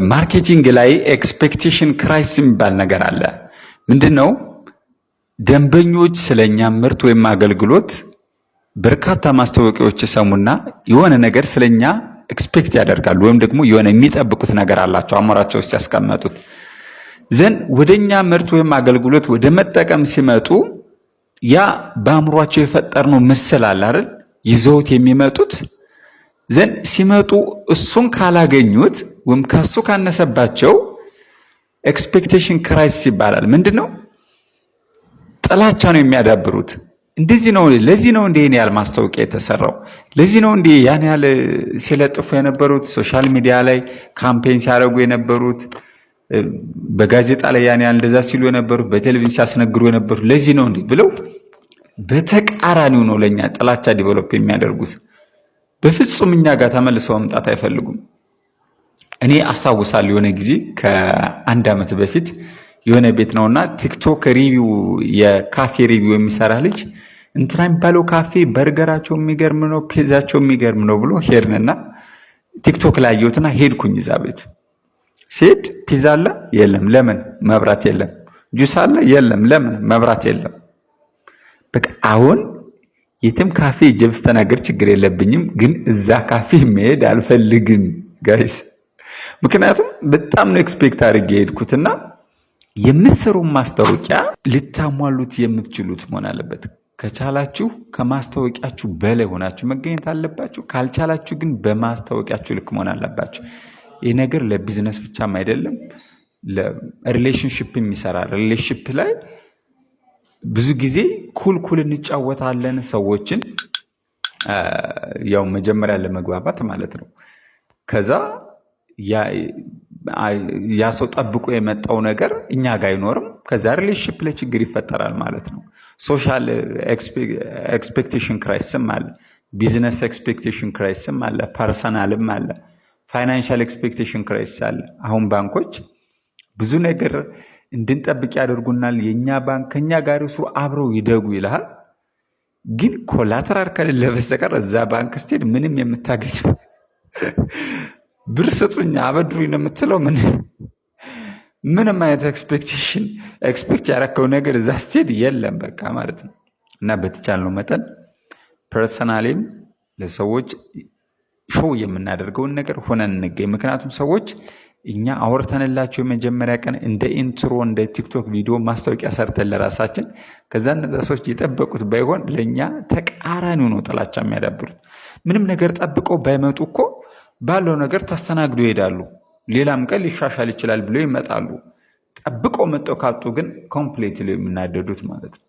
ማርኬቲንግ ላይ ኤክስፔክቴሽን ክራይሲስ የሚባል ነገር አለ። ምንድነው? ደንበኞች ስለኛ ምርት ወይም አገልግሎት በርካታ ማስታወቂያዎች ይሰሙና የሆነ ነገር ስለኛ ኤክስፔክት ያደርጋሉ፣ ወይም ደግሞ የሆነ የሚጠብቁት ነገር አላቸው አእምሯቸው ውስጥ ያስቀመጡት ዘንድ ወደኛ ምርት ወይም አገልግሎት ወደ መጠቀም ሲመጡ ያ በአእምሯቸው የፈጠርነው ምስል አለ አይደል? ይዘውት የሚመጡት ዘንድ ሲመጡ እሱን ካላገኙት ወይም ካሱ ካነሰባቸው ኤክስፔክቴሽን ክራይሲስ ይባላል። ምንድነው? ጥላቻ ነው የሚያዳብሩት። እንደዚህ ነው፣ ለዚህ ነው እንደ ያለ ማስታወቂያ የተሰራው፣ ለዚህ ነው እንደ ያን ያለ ሲለጥፉ የነበሩት፣ ሶሻል ሚዲያ ላይ ካምፔን ሲያደርጉ የነበሩት፣ በጋዜጣ ላይ ያን ያለ እንደዛ ሲሉ የነበሩት፣ በቴሌቪዥን ሲያስነግሩ የነበሩት ለዚህ ነው እንደ ብለው በተቃራኒው ነው ለኛ ጥላቻ ዲቨሎፕ የሚያደርጉት። በፍጹም እኛ ጋር ተመልሰው መምጣት አይፈልጉም። እኔ አስታውሳለሁ የሆነ ጊዜ ከአንድ ዓመት በፊት የሆነ ቤት ነውና ቲክቶክ ሪቪው የካፌ ሪቪው የሚሰራ ልጅ እንትና የሚባለው ካፌ በርገራቸው የሚገርም ነው፣ ፒዛቸው የሚገርም ነው ብሎ ሄድንና ቲክቶክ ላይ አየሁትና ሄድኩኝ። እዛ ቤት ሲሄድ ፒዛ አለ? የለም። ለምን? መብራት የለም። ጁስ አለ? የለም። ለምን? መብራት የለም። በቃ አሁን የትም ካፌ ጀብስ ተናገር ችግር የለብኝም፣ ግን እዛ ካፌ መሄድ አልፈልግም ጋይስ። ምክንያቱም በጣም ነው ኤክስፔክት አድርጌ ሄድኩትና የምትሰሩ ማስታወቂያ ልታሟሉት የምትችሉት መሆን አለበት። ከቻላችሁ ከማስታወቂያችሁ በላይ ሆናችሁ መገኘት አለባችሁ። ካልቻላችሁ ግን በማስታወቂያችሁ ልክ መሆን አለባችሁ። ይህ ነገር ለቢዝነስ ብቻም አይደለም፣ ለሪሌሽንሺፕም ይሰራል። ሪሌሽንሺፕ ላይ ብዙ ጊዜ ኩል እንጫወታለን ሰዎችን፣ ያው መጀመሪያ ለመግባባት ማለት ነው። ከዛ ያ ሰው ጠብቆ የመጣው ነገር እኛ ጋር አይኖርም። ከዛ ሪሌሽንሺፕ ላይ ችግር ይፈጠራል ማለት ነው። ሶሻል ኤክስፔክቴሽን ክራይሲስም አለ፣ ቢዝነስ ኤክስፔክቴሽን ክራይሲስም አለ፣ ፐርሰናልም አለ፣ ፋይናንሻል ኤክስፔክቴሽን ክራይሲስ አለ። አሁን ባንኮች ብዙ ነገር እንድንጠብቅ ያደርጉናል። የኛ ባንክ ከኛ ጋር እሱ አብረው ይደጉ ይልሃል፣ ግን ኮላተራል ከሌለ በስተቀር እዛ ባንክ ስትሄድ ምንም የምታገኘው ብር ስጡኝ አበድሩኝ ነው የምትለው። ምንም አይነት ኤክስፔክት ያረከው ነገር እዛ ስትሄድ የለም በቃ ማለት ነው። እና በተቻለው መጠን ፐርሰናሊም ለሰዎች ሾው የምናደርገውን ነገር ሆነን እንገኝ። ምክንያቱም ሰዎች እኛ አወርተንላቸው የመጀመሪያ ቀን እንደ ኢንትሮ እንደ ቲክቶክ ቪዲዮ ማስታወቂያ ሰርተን ለራሳችን ከዛ እነዛ ሰዎች የጠበቁት ባይሆን ለእኛ ተቃራኒው ነው ጥላቻ የሚያዳብሩት። ምንም ነገር ጠብቀው ባይመጡ እኮ ባለው ነገር ተስተናግዶ ይሄዳሉ። ሌላም ቀን ሊሻሻል ይችላል ብለው ይመጣሉ። ጠብቀው መጥተው ካጡ ግን ኮምፕሊትሊ የሚናደዱት ማለት ነው።